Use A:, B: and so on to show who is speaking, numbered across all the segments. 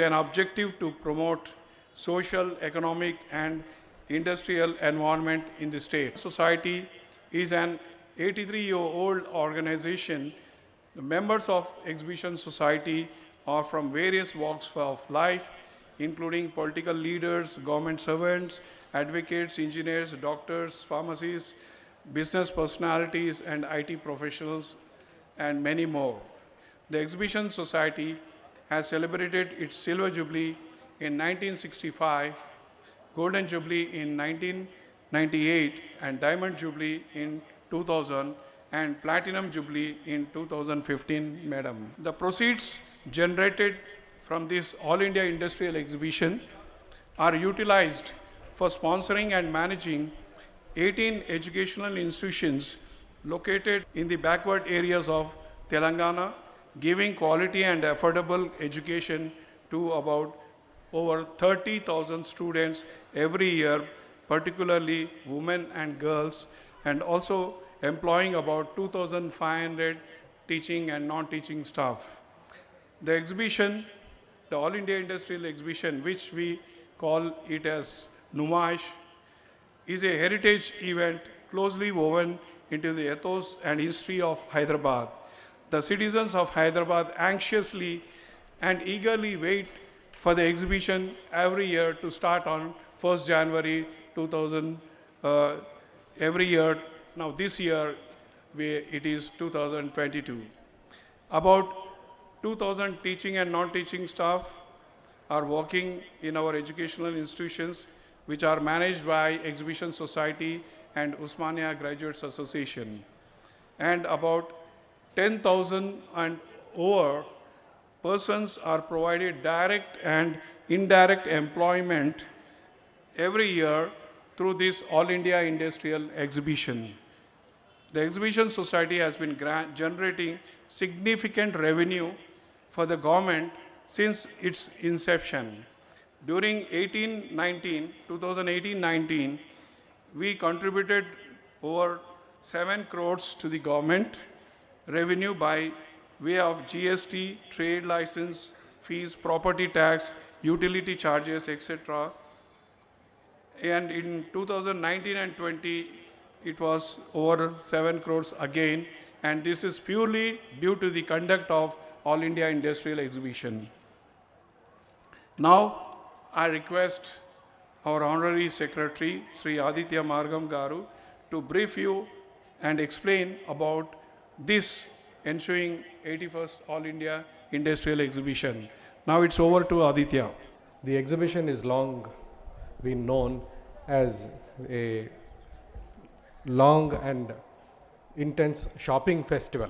A: an objective to promote social, economic, and industrial environment in the state. Society is an 83-year-old organization. The members of Exhibition Society are from various walks of life, including political leaders, government servants, advocates, engineers, doctors, pharmacists, business personalities, and IT professionals, and many more. The Exhibition Society has celebrated its Silver Jubilee in 1965, Golden Jubilee in 1998, and Diamond Jubilee in 2000, and Platinum Jubilee in 2015, Madam. The proceeds generated from this All India Industrial Exhibition are utilized for sponsoring and managing 18 educational institutions located in the backward areas of Telangana, giving quality and affordable education to about over 30,000 students every year, particularly women and girls, and also employing about 2,500 teaching and non-teaching staff. The exhibition, the All India Industrial Exhibition, which we call it as Numaish, is a heritage event closely woven into the ethos and history of Hyderabad. The citizens of Hyderabad anxiously and eagerly wait for the exhibition every year to start on 1st January 2000 every year. Now this year it is 2022. About 2,000 teaching and non-teaching staff are working in our educational institutions, which are managed by Exhibition Society and Usmania Graduates Association. And about 10,000 and over persons are provided direct and indirect employment every year through this All India Industrial Exhibition. The Exhibition Society has been generating significant revenue for the government since its inception. During 2018-19, we contributed over 7 crores to the government revenue by way of GST, trade license, fees, property tax, utility charges, etc. And in 2019 and 20, it was over 7 crores again, and this is purely due to the conduct of All India Industrial Exhibition. Now, I request our Honorary Secretary, Sri Aditya Margam Garu, to brief you and explain about this ensuing 81st All India Industrial Exhibition. Now it's over to Aditya.
B: The exhibition is long been known as a long and intense shopping festival,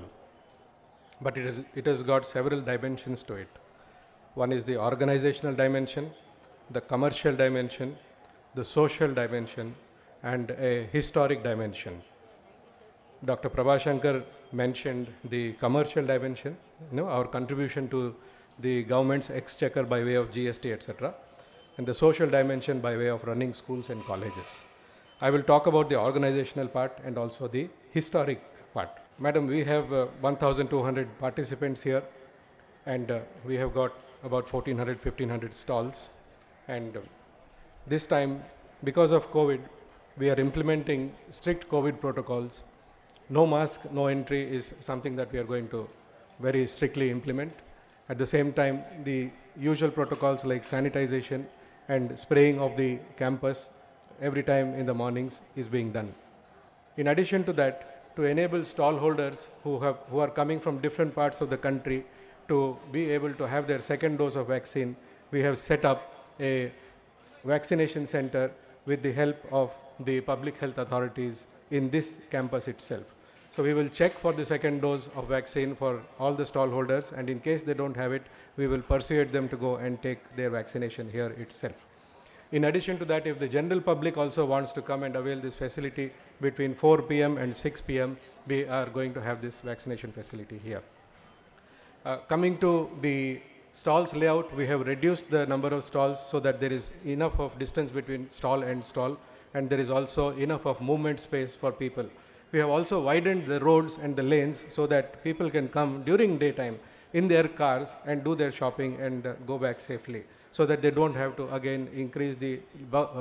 B: but it has got several dimensions to it. One is the organizational dimension, the commercial dimension, the social dimension, and a historic dimension. Dr. Prabhashankar mentioned the commercial dimension, our contribution to the government's exchequer by way of GST, etc., and the social dimension by way of running schools and colleges. I will talk about the organizational part and also the historic part. Madam, we have 1,200 participants here, and we have got about 1,400, 1,500 stalls. And this time, because of COVID, we are implementing strict COVID protocols. No mask, no entry is something that we are going to very strictly implement. At the same time, the usual protocols like sanitization and spraying of the campus every time in the mornings is being done. In addition to that, to enable stall holders who are coming from different parts of the country to be able to have their second dose of vaccine, we have set up a vaccination center with the help of the public health authorities in this campus itself. So we will check for the second dose of vaccine for all the stall holders, and in case they don't have it, we will persuade them to go and take their vaccination here itself. In addition to that, if the general public also wants to come and avail this facility between 4 p.m. and 6 p.m., we are going to have this vaccination facility here. Coming to the stalls layout, we have reduced the number of stalls so that there is enough of distance between stall and stall, and there is also enough of movement space for people. We have also widened the roads and the lanes so that people can come during daytime in their cars and do their shopping and go back safely, so that they don't have to again increase the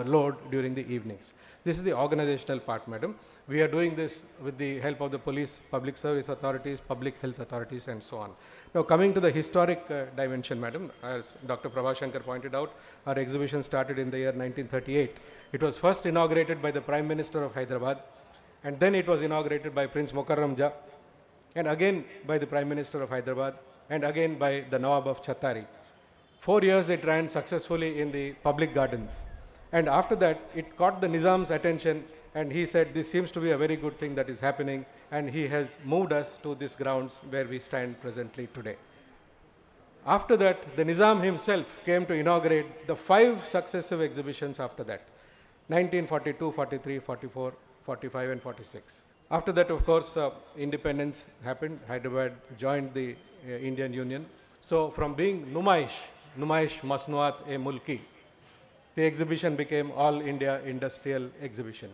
B: load during the evenings. This is the organizational part, madam. We are doing this with the help of the police, public service authorities, public health authorities, and so on. Now, coming to the historic dimension, madam, as Dr. Prabhashankar pointed out, our exhibition started in the year 1938. It was first inaugurated by the Prime Minister of Hyderabad, and then it was inaugurated by Prince Mukarram Jah, and again by the Prime Minister of Hyderabad, and again by the Nawab of Chhattari. 4 years it ran successfully in the public gardens. And after that, it caught the Nizam's attention, and he said, this seems to be a very good thing that is happening, and he has moved us to these grounds where we stand presently today. After that, the Nizam himself came to inaugurate the 5 successive exhibitions after that, 1942, 43, 44, 45, and 46. After that, of course, independence happened. Hyderabad joined the Indian Union. So from being Numaish Masnuat-e-Mulki, the exhibition became All India Industrial Exhibition.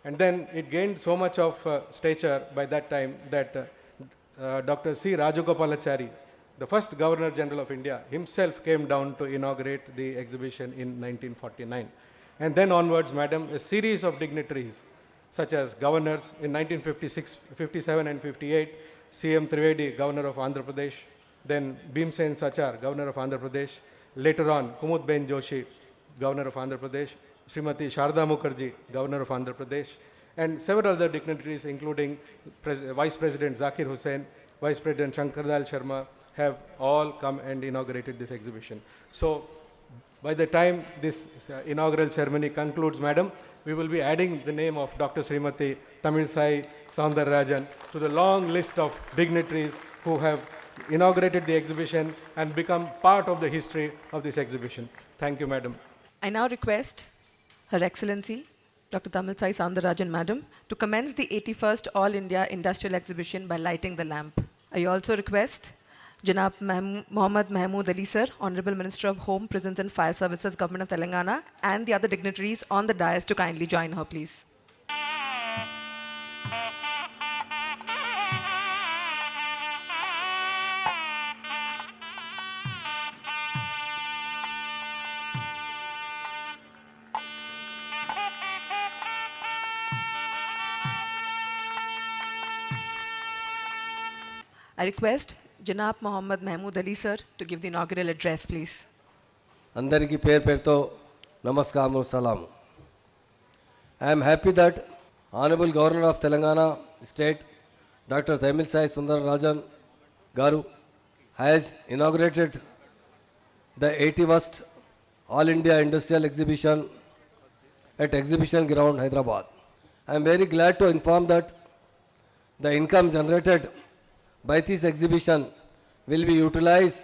B: And then it gained so much of stature by that time that Dr. C. Rajagopalachari, the first Governor General of India, himself came down to inaugurate the exhibition in 1949. And then onwards, madam, a series of dignitaries, such as governors in 1956, 57 and 58, CM Trivedi, Governor of Andhra Pradesh, then Bhimsen Sachar, Governor of Andhra Pradesh, later on Kumud Ben Joshi, Governor of Andhra Pradesh, Srimati Sharda Mukherjee, Governor of Andhra Pradesh, and several other dignitaries including Vice President Zakir Hussain, Vice President Shankardal Sharma, have all come and inaugurated this exhibition. So by the time this inaugural ceremony concludes, madam, we will be adding the name of Dr. Srimati Tamilisai Soundararajan to the long list of dignitaries who have inaugurated the exhibition and become part of the history of this exhibition. Thank you, madam.
C: I now request Her Excellency, Dr. Tamilisai Soundararajan, madam, to commence the 81st All India Industrial Exhibition by lighting the lamp. I also request Janab Mohammad Mahmood Ali sir, Honorable Minister of Home, Prisons and Fire Services, Government of Telangana, and the other dignitaries on the dais to kindly join her, please. I request Janab Mohammad Mahmood Ali sir to give the inaugural address, please.
D: Andariki పేరుతో నమస్కారం salam. I am happy that Honorable Governor of Telangana State, Dr. Tamilisai Soundararajan Garu, has inaugurated the 81st All India Industrial Exhibition at Exhibition Ground, Hyderabad. I am very glad to inform that the income generated by this exhibition will be utilized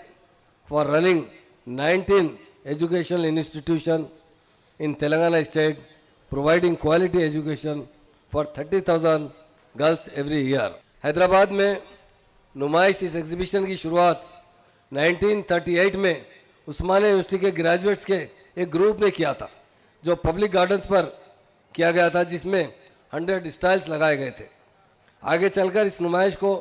D: for running 19 educational institutions in Telangana state, providing quality education for 30,000 girls every year. Hyderabad में नुमाइश इस exhibition की शुरुआत 1938 में उस्मानिया university के graduates के एक group ने किया था, जो पब्लिक गार्डन्स पर किया गया था, जिसमें 100 स्टाइल्स लगाए गए थे. आगे चलकर इस नुमाइश को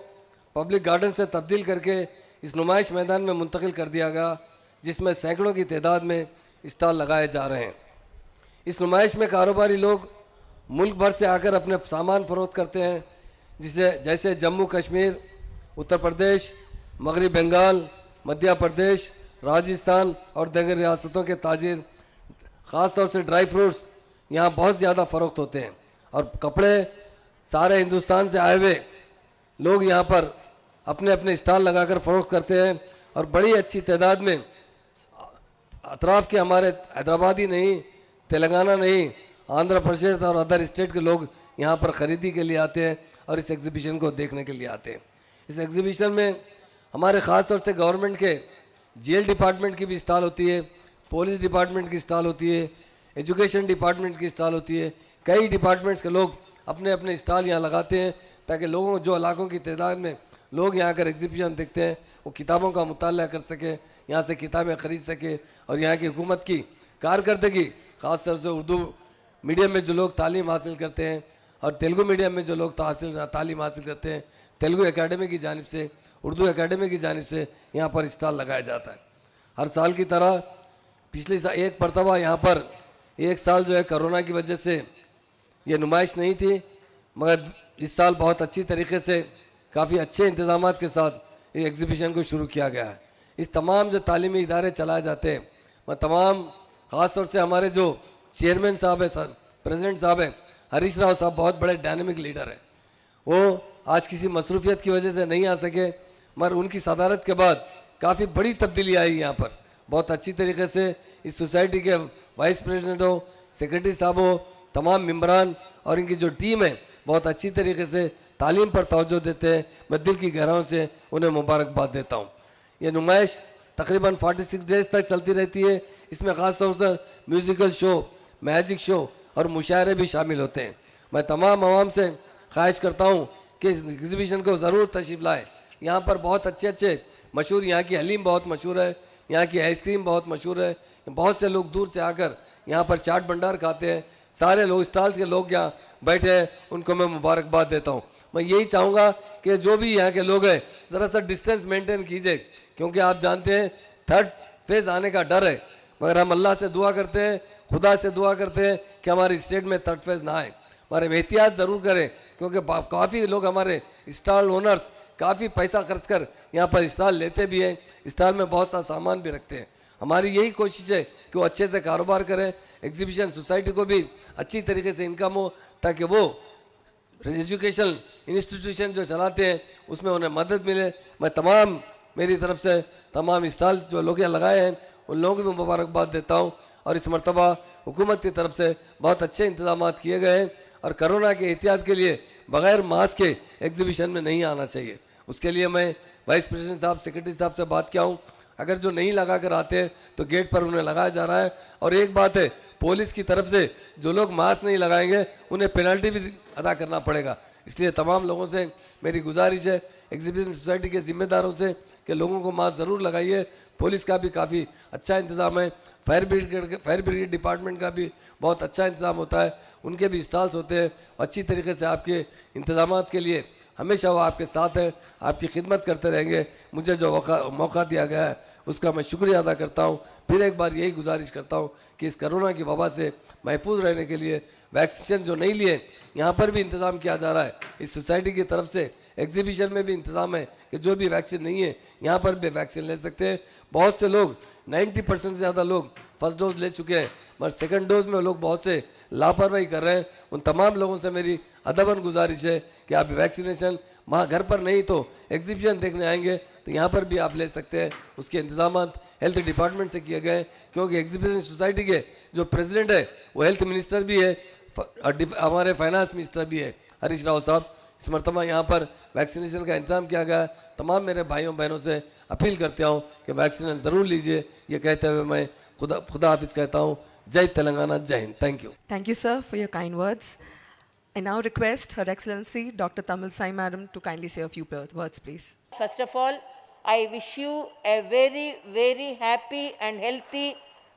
D: पब्लिक गार्डन से तब्दील करके इस नुमाइश मैदान में मुंतकिल कर दिया गया, जिसमें सैकड़ों की तादाद में स्टॉल लगाए जा रहे हैं. इस नुमाइश में कारोबारी लोग मुल्क भर से आकर अपने सामान फरोख्त करते हैं, जैसे जम्मू कश्मीर, उत्तर प्रदेश, मगरबी बंगाल, मध्य प्रदेश, राजस्थान और दीगर रियासतों के ताजिर. ख़ास तौर से ड्राई फ्रूट्स यहाँ बहुत ज़्यादा फ़रोख्त होते हैं, और कपड़े सारे हिंदुस्तान से आए हुए लोग यहाँ पर अपने अपने स्टॉल लगाकर फ़रोख्त करते हैं, और बड़ी अच्छी तादाद में अतराफ़ के हमारे हैदराबाद ही नहीं, तेलंगाना नहीं, आंध्र प्रदेश और अदर स्टेट के लोग यहाँ पर ख़रीदी के लिए आते हैं और इस एग्ज़िबिशन को देखने के लिए आते हैं. इस एग्ज़िबिशन में हमारे ख़ास तौर से गवर्नमेंट के जेल डिपार्टमेंट की भी स्टॉल होती है, पुलिस डिपार्टमेंट की स्टॉल होती है, एजुकेशन डिपार्टमेंट की स्टॉल होती है. कई डिपार्टमेंट्स के लोग अपने अपने स्टॉल यहाँ लगाते हैं, ताकि लोगों जो इलाकों की तादाद में लोग यहाँ आकर एग्जीबिशन देखते हैं, वो किताबों का मुताला कर सके, यहाँ से किताबें ख़रीद सके, और यहाँ की हुकूमत की कारकर्दगी, ख़ास तौर से उर्दू मीडियम में जो लोग तालीम हासिल करते हैं और तेलुगु मीडियम में जो लोग तालीम हासिल करते हैं, तेलुगु एकेडमी की जानिब से उर्दू एकेडमी की जानिब से यहाँ पर स्टॉल लगाया जाता है। हर साल की तरह पिछले साल एक मरतबा यहाँ पर एक साल जो है कोरोना की वजह से ये नुमाइश नहीं थी, मगर इस साल बहुत अच्छी तरीके से काफ़ी अच्छे इंतजामात के साथ ये एग्ज़िबिशन को शुरू किया गया है। इस तमाम जो तालीमी इदारे चलाए जाते हैं, मैं तमाम ख़ास तौर से हमारे जो चेयरमैन साहब है, प्रेसिडेंट साहब हैं, हरीश राव साहब बहुत बड़े डायनेमिक लीडर हैं। वो आज किसी मसरूफियत की वजह से नहीं आ सके, मगर उनकी सदारत के बाद काफ़ी बड़ी तब्दीली आई यहाँ पर। बहुत अच्छी तरीके से इस सोसाइटी के वाइस प्रेसिडेंट हो, सेक्रेटरी साहब हो, तमाम मेम्बरान और इनकी जो टीम है बहुत अच्छी तरीके से तालीम पर तवज्जो देते हैं। मैं दिल की गहराइयों से उन्हें मुबारकबाद देता हूँ। ये नुमाइश तकरीबन 46 डेज तक चलती रहती है। इसमें ख़ास तौर से म्यूज़िकल शो, मैजिक शो और मुशायरे भी शामिल होते हैं। मैं तमाम आवाम से ख्वाहिश करता हूँ कि इस एग्ज़िबिशन को ज़रूर तशरीफ़ लाएँ। यहाँ पर बहुत अच्छे अच्छे मशहूर, यहाँ की हलीम बहुत मशहूर है, यहाँ की आइसक्रीम बहुत मशहूर है। बहुत से लोग दूर से आकर यहाँ पर चाट भंडार खाते हैं। सारे लोग, स्टॉल्स के लोग यहाँ बैठे हैं, उनको मैं मुबारकबाद देता हूँ। मैं यही चाहूँगा कि जो भी यहाँ के लोग हैं ज़रा सा डिस्टेंस मेंटेन कीजिए, क्योंकि आप जानते हैं थर्ड फेज़ आने का डर है। मगर हम अल्लाह से दुआ करते हैं, खुदा से दुआ करते हैं कि हमारे स्टेट में थर्ड फेज़ ना आए। हमारे एहतियात ज़रूर करें, क्योंकि काफ़ी लोग हमारे स्टॉल ओनर्स काफ़ी पैसा खर्च कर यहाँ पर स्टॉल लेते भी हैं, स्टॉल में बहुत सा सामान भी रखते हैं। हमारी यही कोशिश है कि वो अच्छे से कारोबार करें, एग्जीबिशन सोसाइटी को भी अच्छी तरीके से इनकम हो, ताकि वो एजुकेशनल इंस्टीट्यूशन जो चलाते हैं उसमें उन्हें मदद मिले। मैं तमाम, मेरी तरफ से तमाम स्टॉल जो लोग यहाँ लगाए हैं उन लोगों को भी मुबारकबाद देता हूँ। और इस मरतबा हुकूमत की तरफ से बहुत अच्छे इंतजाम किए गए हैं और कोरोना के एहतियात के लिए बग़ैर मास्क के एग्जीबिशन में नहीं आना चाहिए। उसके लिए मैं वाइस प्रेसिडेंट साहब, सेक्रेटरी साहब से बात किया हूँ। अगर जो नहीं लगा कर आते हैं तो गेट पर उन्हें लगाया जा रहा है। और एक बात है, पुलिस की तरफ से जो लोग मास्क नहीं लगाएंगे उन्हें पेनल्टी भी अदा करना पड़ेगा। इसलिए तमाम लोगों से मेरी गुजारिश है, एग्जीबिशन सोसाइटी के ज़िम्मेदारों से, कि लोगों को मास्क ज़रूर लगाइए। पुलिस का भी काफ़ी अच्छा इंतज़ाम है, फायर ब्रिगेड डिपार्टमेंट का भी बहुत अच्छा इंतज़ाम होता है, उनके भी स्टॉल्स होते हैं। अच्छी तरीके से आपके इंतज़ाम के लिए हमेशा वो आपके साथ हैं, आपकी खिदमत करते रहेंगे। मुझे जो मौका दिया गया है उसका मैं शुक्रिया अदा करता हूँ। फिर एक बार यही गुजारिश करता हूँ कि इस कोरोना की वबा से महफूज रहने के लिए वैक्सीनेशन जो नहीं लिए, यहाँ पर भी इंतज़ाम किया जा रहा है। इस सोसाइटी की तरफ से एग्जीबिशन में भी इंतज़ाम है कि जो भी वैक्सीन नहीं है यहाँ पर भी वैक्सीन ले सकते हैं। बहुत से लोग, 90% से ज़्यादा लोग फर्स्ट डोज ले चुके हैं, मगर सेकंड डोज में लोग बहुत से लापरवाही कर रहे हैं। उन तमाम लोगों से मेरी अदबन गुजारिश है कि आप वैक्सीनेशन वहाँ घर पर नहीं तो एग्जीबिशन देखने आएंगे तो यहाँ पर भी आप ले सकते हैं। उसके इंतजाम हेल्थ डिपार्टमेंट से किए गए हैं, क्योंकि एग्जीबिशन सोसाइटी के जो प्रेसिडेंट है वो हेल्थ मिनिस्टर भी है, हमारे फाइनेंस मिनिस्टर भी है, हरीश राव साहब। इस मरतबा यहाँ पर वैक्सीनेशन का इंतजाम किया गया है। तमाम मेरे भाइयों बहनों से अपील करता हूँ कि वैक्सीनेशन ज़रूर लीजिए। ये कहते हुए मैं खुदा हाफिज़ कहता हूँ। जय तेलंगाना, जय Hind. Thank you.
C: Thank you, sir, for your kind words. I now request Her Excellency Dr. Tamil Sai Madam to kindly say a few words, please.
E: First of all, I wish you a very, very happy and healthy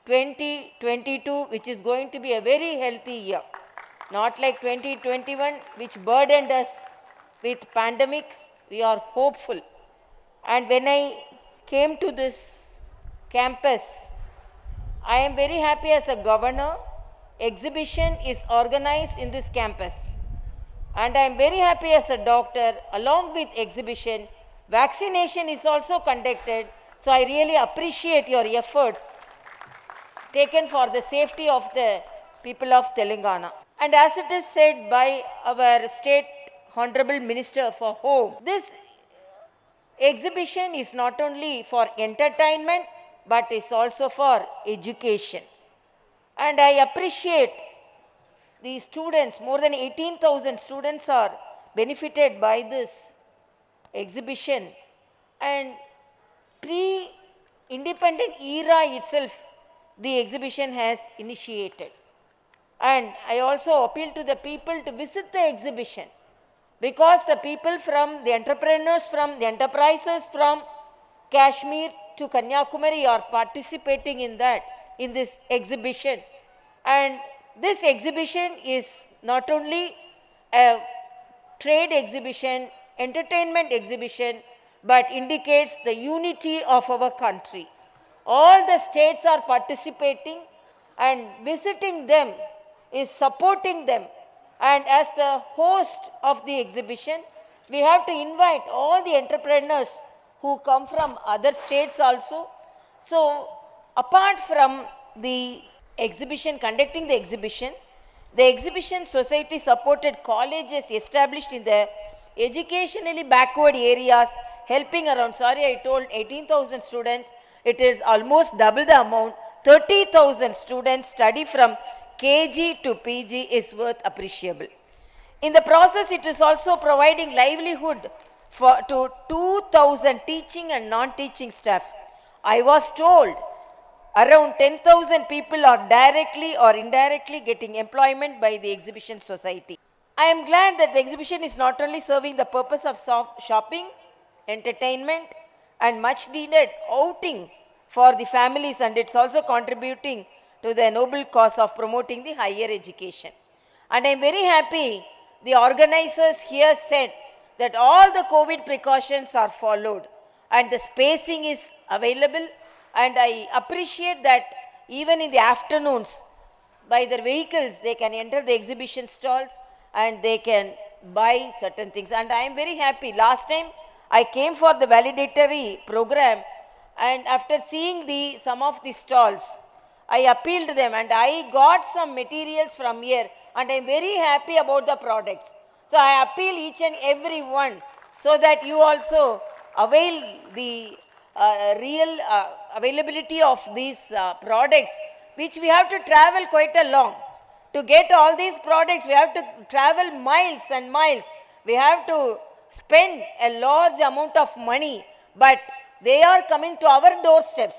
E: 2022, which is going to be a very healthy year. Not like 2021, which burdened us with pandemic. We are hopeful. And when I came to this campus, I am very happy as a governor. Exhibition is organized in this campus. And I am very happy as a doctor. Along with exhibition, vaccination is also conducted. So I really appreciate your efforts taken for the safety of the people of Telangana. And as it is said by our State Honorable Minister for Home, this exhibition is not only for entertainment, but is also for education. And I appreciate the students, more than 18,000 students are benefited by this exhibition. And pre-independent era itself, the exhibition has initiated. And I also appeal to the people to visit the exhibition, because the people from the entrepreneurs, from the enterprises from Kashmir to Kanyakumari are participating in that, in this exhibition. And this exhibition is not only a trade exhibition, entertainment exhibition, but indicates the unity of our country. All the states are participating, and visiting them is supporting them. And as the host of the exhibition, we have to invite all the entrepreneurs who come from other states also. So, apart from the exhibition, conducting the exhibition society supported colleges established in the educationally backward areas, helping around, sorry I told 18,000 students, it is almost double the amount. 30,000 students study from KG to PG is worth appreciable. In the process, it is also providing livelihood to 2,000 teaching and non-teaching staff. I was told around 10,000 people are directly or indirectly getting employment by the exhibition society. I am glad that the exhibition is not only serving the purpose of shopping, entertainment, and much needed outing for the families, and it's also contributing to the noble cause of promoting the higher education. And I am very happy the organizers here said that all the COVID precautions are followed and the spacing is available, and I appreciate that even in the afternoons by their vehicles they can enter the exhibition stalls and they can buy certain things. And I am very happy. Last time I came for the validatory program, and after seeing some of the stalls, I appealed to them and I got some materials from here, and I am very happy about the products. So I appeal each and every one so that you also avail the real availability of these products, which we have to travel quite a long. To get all these products, we have to travel miles and miles. We have to spend a large amount of money, but they are coming to our doorsteps,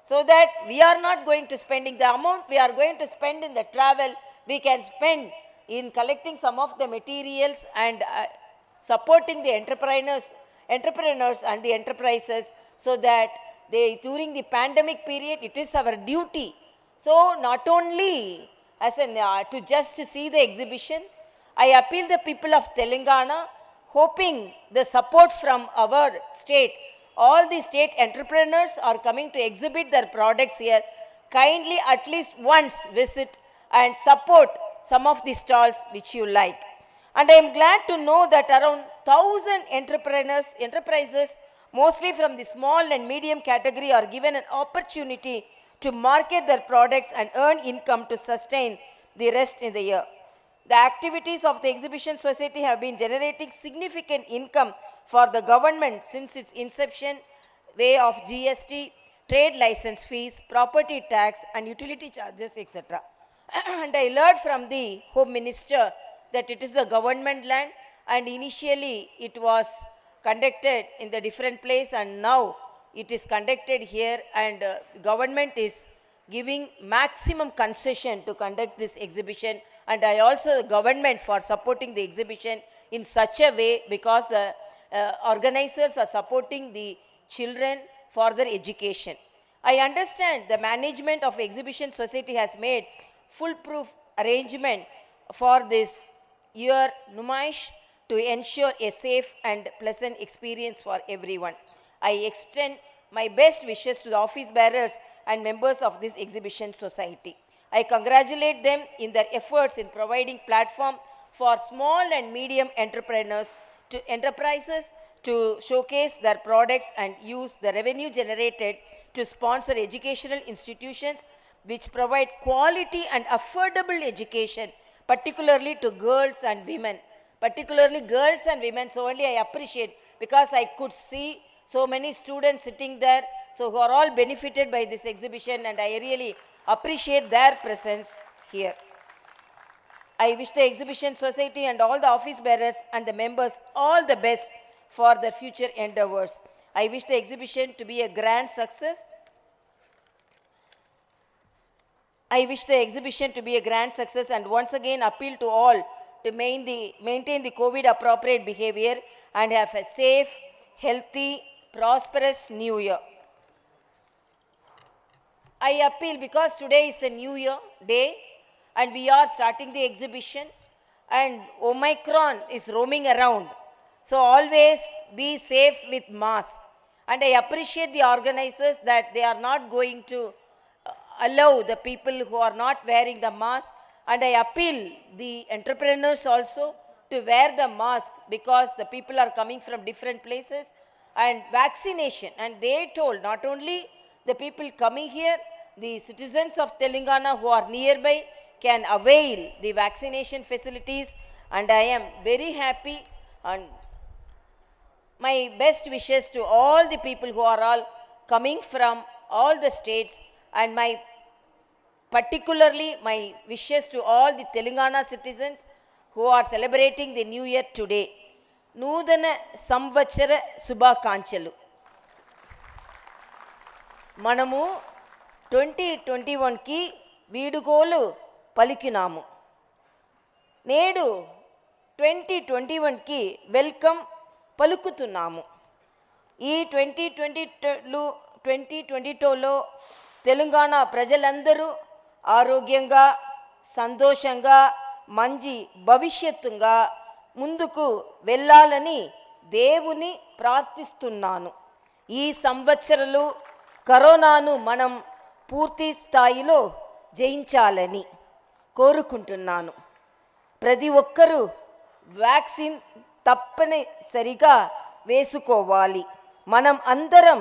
E: so that we are not going to spending the amount we are going to spend in the travel, we can spend in collecting some of the materials and supporting the entrepreneurs and the enterprises, so that they, during the pandemic period, it is our duty. So not only as an to just to see the exhibition, I appeal the people of Telangana, hoping the support from our state. All the state entrepreneurs are coming to exhibit their products here. Kindly at least once visit and support some of the stalls which you like. And I am glad to know that around 1,000 enterprises, mostly from the small and medium category, are given an opportunity to market their products and earn income to sustain the rest in the year. The activities of the exhibition society have been generating significant income for the government since its inception, way of GST, trade license fees, property tax and utility charges, etc. And I learned from the Home Minister that it is the government land, and initially it was conducted in the different place, and now it is conducted here, and government is giving maximum concession to conduct this exhibition, and I also the government for supporting the exhibition in such a way, because the organizers are supporting the children for their education. I understand the management of exhibition society has made foolproof arrangement for this year Numaish to ensure a safe and pleasant experience for everyone. I extend my best wishes to the office bearers and members of this exhibition society. I congratulate them in their efforts in providing platform for small and medium enterprises to showcase their products and use the revenue generated to sponsor educational institutions which provide quality and affordable education, particularly to girls and women. Particularly girls and women, so only I appreciate, because I could see so many students sitting there, so who are all benefited by this exhibition, and I really appreciate their presence here. I wish the exhibition society and all the office bearers and the members all the best for their future endeavors. I wish the exhibition to be a grand success. I wish the exhibition to be a grand success, and once again appeal to all to maintain the COVID appropriate behavior and have a safe, healthy, prosperous new year. I appeal, because today is the New Year day and we are starting the exhibition, and Omicron is roaming around. So always be safe with mask. And I appreciate the organizers that they are not going to allow the people who are not wearing the mask. And I appeal the entrepreneurs also to wear the mask, because the people are coming from different places. And vaccination, and they told not only the people coming here, the citizens of Telangana who are nearby can avail the vaccination facilities. And I am very happy, and my best wishes to all the people who are all coming from all the states, and particularly my wishes to all the Telangana citizens who are celebrating the new year today. నూతన సంవత్సర శుభాకాంక్షలు. మనము 2021కి వీడుకోలు పలికినాము. నేడు 2021కి welcome పలుకుతున్నాము. ఈ 2022లో తెలంగాణ ప్రజలందరూ ఆరోగ్యంగా, సంతోషంగా, మంచి భవిష్యత్తుగా ముందుకు వెళ్ళాలని దేవుని ప్రార్థిస్తున్నాను. ఈ సంవత్సరాలు కరోనాను మనం పూర్తి స్థాయిలో జయించాలని కోరుకుంటున్నాను. ప్రతి ఒక్కరూ వ్యాక్సిన్ తప్పనిసరిగా వేసుకోవాలి. మనం అందరం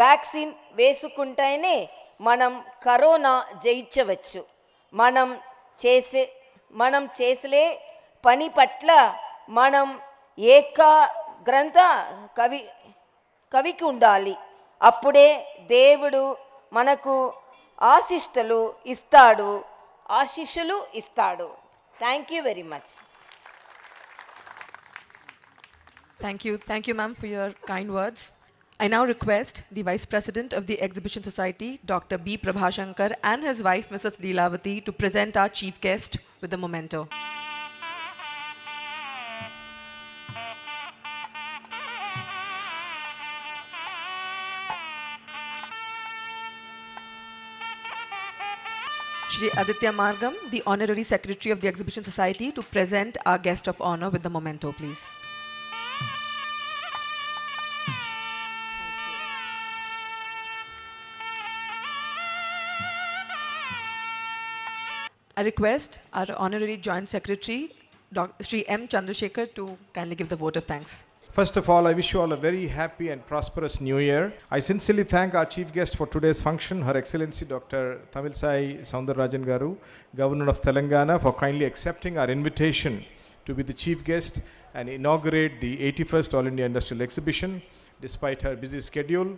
E: వ్యాక్సిన్ వేసుకుంటేనే మనం కరోనా జయించవచ్చు. మనం చేసే పని పట్ల మనం ఏకాగ్రత కవికి ఉండాలి. అప్పుడే దేవుడు మనకు ఆశీస్సులు ఇస్తాడు. Thank you very much.
C: Thank you, ma'am, for your kind words. I now request the Vice President of the Exhibition Society, Dr. B. Prabhashankar, and his wife, Mrs. Leelavati, to present our chief guest with the memento. Shri Aditya Margam, the Honorary Secretary of the Exhibition Society, to present our guest of honor with the memento, please. I request our Honorary Joint Secretary, Shri M. Chandrasekhar, to kindly give the vote of thanks.
F: First of all, I wish you all a very happy and prosperous new year. I sincerely thank our chief guest for today's function, Her Excellency Dr. Tamilsai Soundararajan Garu, Governor of Telangana, for kindly accepting our invitation to be the chief guest and inaugurate the 81st All India Industrial Exhibition, despite her busy schedule.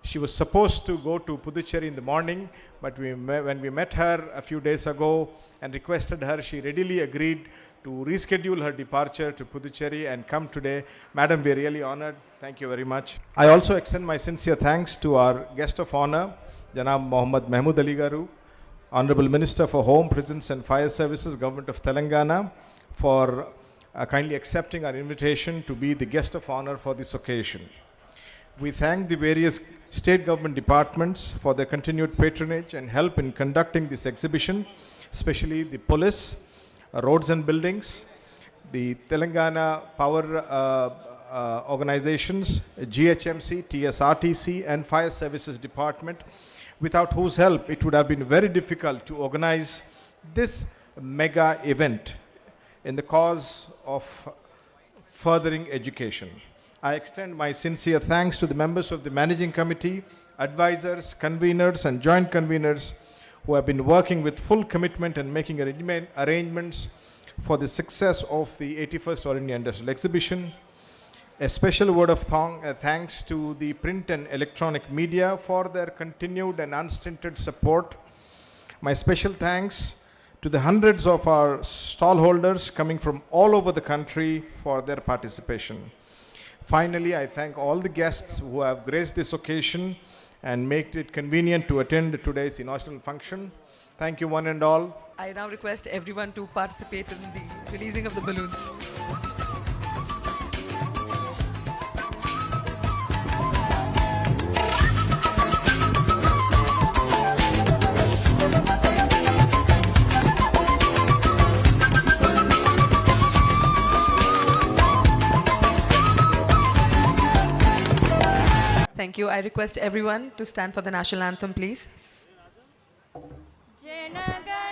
F: She was supposed to go to Puducherry in the morning, but when we met her a few days ago and requested her, she readily agreed to reschedule her departure to Puducherry and come today. Madam, we are really honored. Thank you very much. I also extend my sincere thanks to our guest of honor, Janab Mohammad Mahmood Ali Garu, Honorable Minister for Home, Prisons and Fire Services, Government of Telangana, for kindly accepting our invitation to be the guest of honor for this occasion. We thank the various state government departments for their continued patronage and help in conducting this exhibition, especially the police, roads and buildings, the Telangana power organizations, GHMC, TSRTC, and Fire Services Department, without whose help it would have been very difficult to organize this mega event in the cause of furthering education. I extend my sincere thanks to the members of the Managing Committee, advisors, conveners, and joint conveners who have been working with full commitment and making arrangements for the success of the 81st All India Industrial Exhibition. A special word of thanks to the print and electronic media for their continued and unstinted support. My special thanks to the hundreds of our stallholders coming from all over the country for their participation. Finally, I thank all the guests who have graced this occasion and made it convenient to attend today's inaugural function. Thank you one and all.
C: I now request everyone to participate in the releasing of the balloons. Thank you. I request everyone to stand for the national anthem, please.
G: Jana Gana